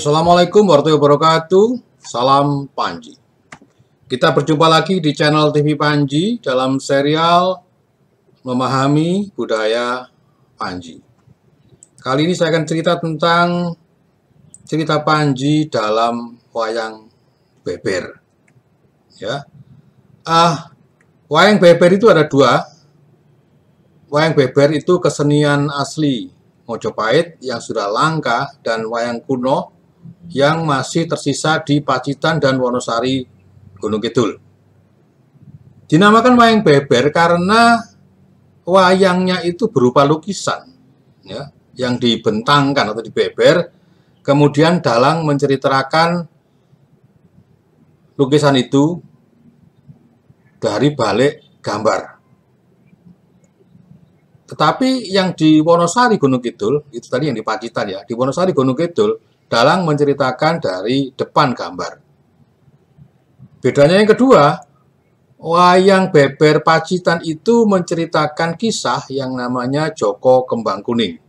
Assalamualaikum warahmatullahi wabarakatuh. Salam Panji. Kita berjumpa lagi di channel TV Panji dalam serial Memahami Budaya Panji. Kali ini saya akan cerita tentang cerita Panji dalam wayang beber. Ya, wayang beber itu ada dua. Wayang beber itu kesenian asli Mojopahit yang sudah langka dan wayang kuno yang masih tersisa di Pacitan dan Wonosari, Gunung Kidul. Dinamakan wayang beber karena wayangnya itu berupa lukisan, ya, yang dibentangkan atau dibeber, kemudian dalang menceritakan lukisan itu dari balik gambar. Tetapi yang di Wonosari Gunung Kidul, itu tadi yang di Pacitan ya, di Wonosari Gunung Kidul, dalang menceritakan dari depan gambar. Bedanya yang kedua, wayang beber Pacitan itu menceritakan kisah yang namanya Joko Kembang Kuning.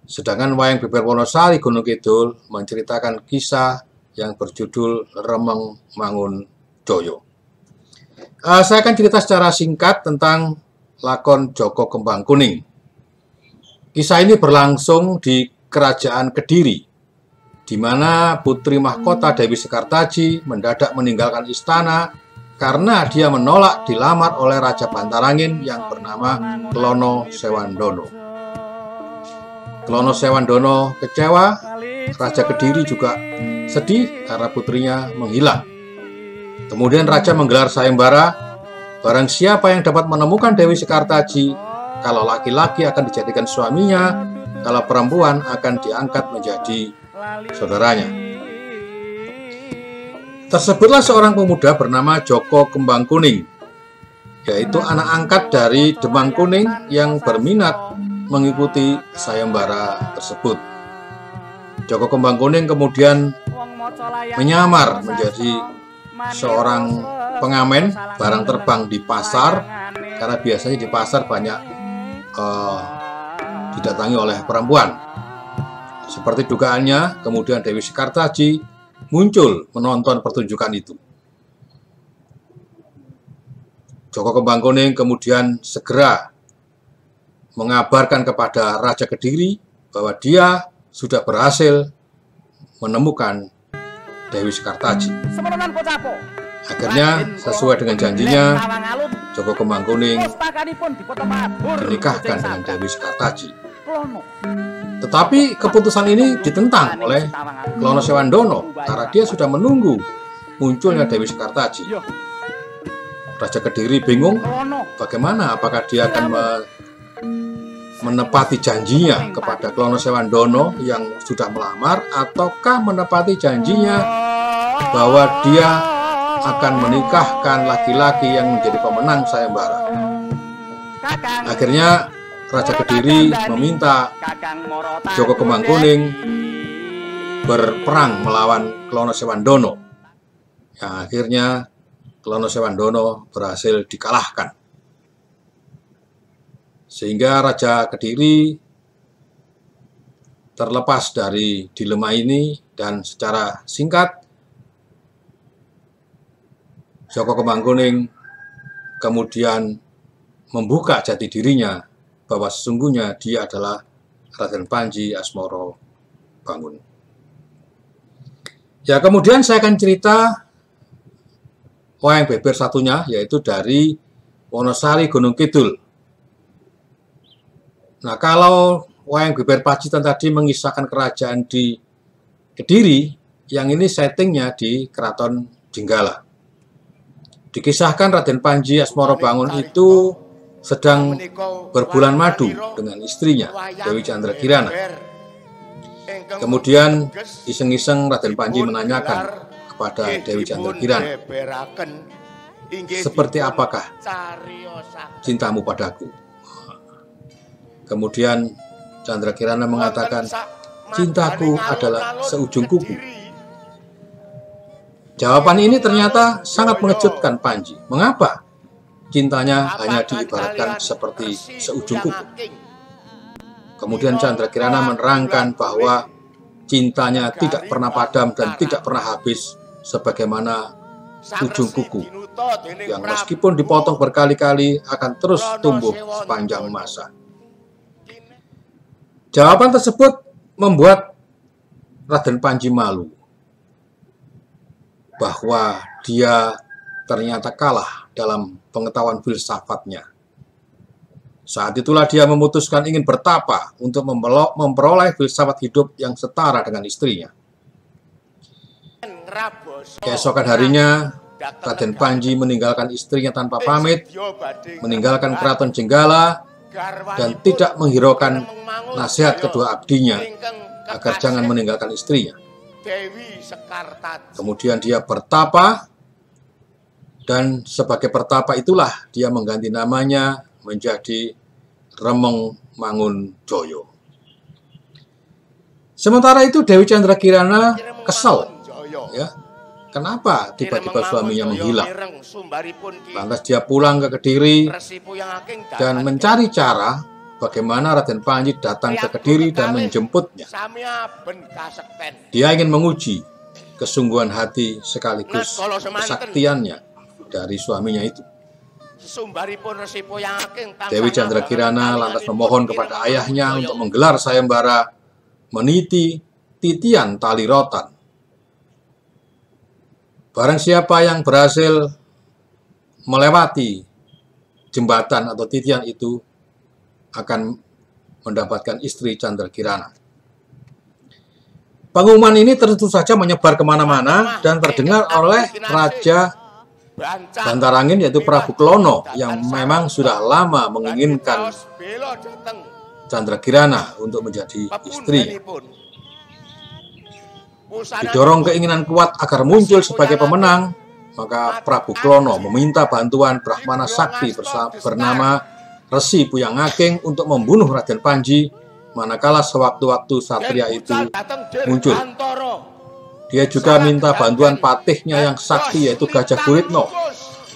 Sedangkan wayang beber Wonosari Gunung Kidul menceritakan kisah yang berjudul Remeng Mangun Joyo. Saya akan cerita secara singkat tentang lakon Joko Kembang Kuning. Kisah ini berlangsung di Kerajaan Kediri, di mana putri mahkota Dewi Sekartaji mendadak meninggalkan istana karena dia menolak dilamar oleh Raja Bantarangin yang bernama Klono Sewandono. Klono Sewandono kecewa, Raja Kediri juga sedih karena putrinya menghilang. Kemudian Raja menggelar sayembara. Barang siapa yang dapat menemukan Dewi Sekartaji, kalau laki-laki akan dijadikan suaminya, kalau perempuan akan diangkat menjadi saudaranya. Tersebutlah seorang pemuda bernama Joko Kembang Kuning, yaitu anak angkat dari Demang Kuning yang berminat mengikuti sayembara tersebut. Joko Kembang Kuning kemudian menyamar menjadi seorang pengamen barang terbang di pasar, karena biasanya di pasar banyak didatangi oleh perempuan. Seperti dugaannya, kemudian Dewi Sekartaji muncul menonton pertunjukan itu. Joko Kembang Kuning kemudian segera mengabarkan kepada Raja Kediri bahwa dia sudah berhasil menemukan Dewi Sekartaji. Akhirnya, sesuai dengan janjinya, Joko Kembang Kuning dinikahkan dengan Dewi Sekartaji. Tetapi keputusan ini ditentang oleh Klono Sewandono karena dia sudah menunggu munculnya Dewi Sekartaji. Raja Kediri bingung bagaimana, apakah dia akan menepati janjinya kepada Klono Sewandono yang sudah melamar, ataukah menepati janjinya bahwa dia akan menikahkan laki-laki yang menjadi pemenang sayembara. Akhirnya Raja Kediri meminta Joko Kembang Kuning berperang melawan Klono Sewandono, yang akhirnya Klono Sewandono berhasil dikalahkan. Sehingga Raja Kediri terlepas dari dilema ini, dan secara singkat Joko Kembang Kuning kemudian membuka jati dirinya bahwa sesungguhnya dia adalah Raden Panji Asmoro Bangun. Ya, kemudian saya akan cerita wayang beber satunya, yaitu dari Wonosari Gunung Kidul. Nah, kalau wayang beber Pacitan tadi mengisahkan kerajaan di Kediri, yang ini settingnya di Keraton Jenggala. Dikisahkan Raden Panji Asmoro Bangun itu sedang berbulan madu dengan istrinya, Dewi Candragirana. Kemudian iseng-iseng Raden Panji menanyakan kepada Dewi Candragirana, "Seperti apakah cintamu padaku?" Kemudian Candragirana mengatakan, "Cintaku adalah seujung kuku." Jawaban ini ternyata sangat mengejutkan Panji. Mengapa cintanya hanya diibaratkan seperti seujung kuku? Kemudian Candragirana menerangkan bahwa cintanya tidak pernah padam dan tidak pernah habis, sebagaimana ujung kuku yang meskipun dipotong berkali-kali akan terus tumbuh sepanjang masa. Jawaban tersebut membuat Raden Panji malu bahwa dia ternyata kalah dalam pengetahuan filsafatnya. Saat itulah dia memutuskan ingin bertapa untuk memperoleh filsafat hidup yang setara dengan istrinya. Keesokan harinya, Raden Panji meninggalkan istrinya tanpa pamit, meninggalkan keraton Jenggala, dan tidak menghiraukan nasihat kedua abdinya agar jangan meninggalkan istrinya. Kemudian dia bertapa, dan sebagai pertapa itulah dia mengganti namanya menjadi Remeng Mangun Joyo. Sementara itu Dewi Candrakirana kesal, ya, kenapa tiba-tiba suaminya menghilang. Lantas dia pulang ke Kediri dan mencari cara bagaimana Raden Panji datang ke Kediri dan menjemputnya. Dia ingin menguji kesungguhan hati sekaligus kesaktiannya dari suaminya itu. Dewi Candrakirana lantas memohon kepada ayahnya untuk menggelar sayembara meniti titian tali rotan. Barang siapa yang berhasil melewati jembatan atau titian itu akan mendapatkan istri Candrakirana. Pengumuman ini tentu saja menyebar kemana-mana dan terdengar oleh Raja Bantarangin, yaitu Prabu Klono, yang memang sudah lama menginginkan Candrakirana untuk menjadi istri. Didorong keinginan kuat agar muncul sebagai pemenang, maka Prabu Klono meminta bantuan Brahmana Sakti bernama Resi Puyang Ageng untuk membunuh Raden Panji manakala sewaktu-waktu satria itu muncul. Dia juga minta bantuan patihnya yang sakti, yaitu Gajah Guritno,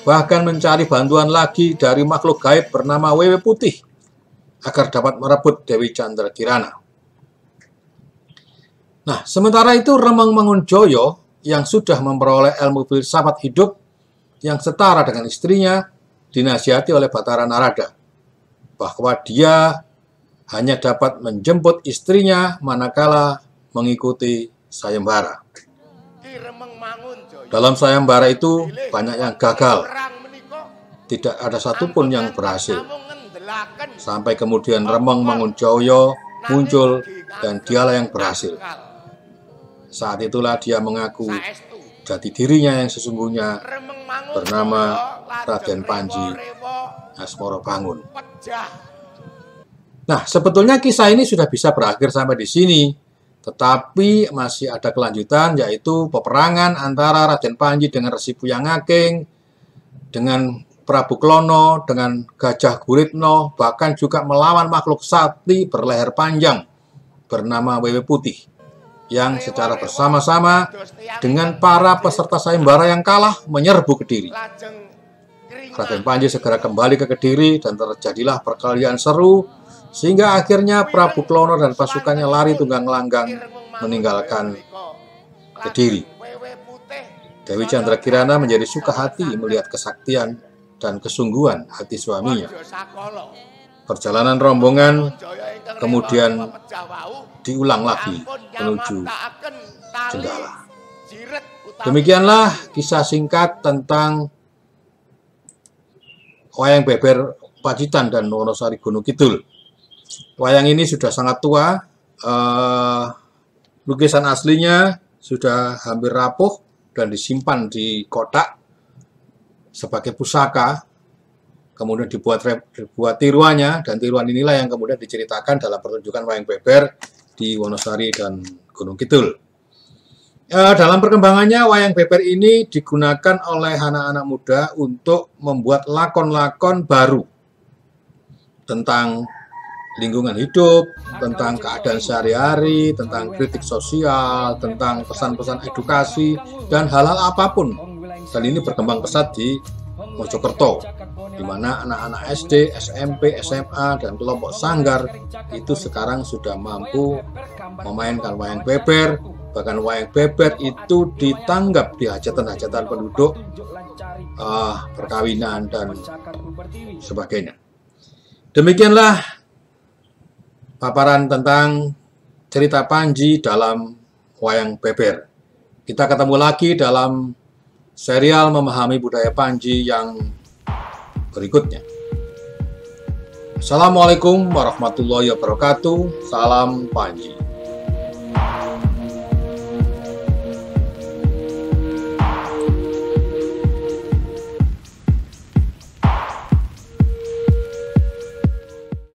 bahkan mencari bantuan lagi dari makhluk gaib bernama Wewe Putih agar dapat merebut Dewi Candrakirana. Nah, sementara itu Remeng Mangun Joyo yang sudah memperoleh ilmu filsafat hidup yang setara dengan istrinya dinasihati oleh Batara Narada bahwa dia hanya dapat menjemput istrinya manakala mengikuti sayembara. Dalam sayembara itu banyak yang gagal, tidak ada satupun yang berhasil. Sampai kemudian Remeng Mangun Joyo muncul dan dialah yang berhasil. Saat itulah dia mengaku jati dirinya yang sesungguhnya bernama Raden Panji Asmoro Bangun. Nah, sebetulnya kisah ini sudah bisa berakhir sampai di sini. Tetapi masih ada kelanjutan, yaitu peperangan antara Raden Panji dengan Resi Puyang Ageng, dengan Prabu Klono, dengan Gajah Guritno, bahkan juga melawan makhluk sakti berleher panjang bernama Wewe Putih, yang secara bersama-sama dengan para peserta sayembara yang kalah menyerbu Kediri. Raden Panji segera kembali ke Kediri dan terjadilah perkelahian seru, sehingga akhirnya Prabu Klono dan pasukannya lari tunggang-langgang meninggalkan Kediri. Dewi Candrakirana menjadi suka hati melihat kesaktian dan kesungguhan hati suaminya. Perjalanan rombongan kemudian diulang lagi menuju Jenggala. Demikianlah kisah singkat tentang wayang beber Pacitan dan Wonosari Gunung Kidul. Wayang ini sudah sangat tua, lukisan aslinya sudah hampir rapuh dan disimpan di kotak sebagai pusaka. Kemudian dibuat tiruannya, dan tiruan inilah yang kemudian diceritakan dalam pertunjukan wayang beber di Wonosari dan Gunung Kidul. Dalam perkembangannya, wayang beber ini digunakan oleh anak-anak muda untuk membuat lakon-lakon baru tentang lingkungan hidup, tentang keadaan sehari-hari, tentang kritik sosial, tentang pesan-pesan edukasi, dan hal-hal apapun. Dan ini berkembang pesat di Mojokerto. di mana anak-anak SD, SMP, SMA, dan kelompok sanggar itu sekarang sudah mampu memainkan wayang beber. Bahkan wayang beber itu ditanggap di hajatan-hajatan penduduk, perkawinan, dan sebagainya. Demikianlah paparan tentang cerita Panji dalam wayang beber. Kita ketemu lagi dalam serial Memahami Budaya Panji yang berikutnya. Assalamualaikum warahmatullahi wabarakatuh. Salam Panji.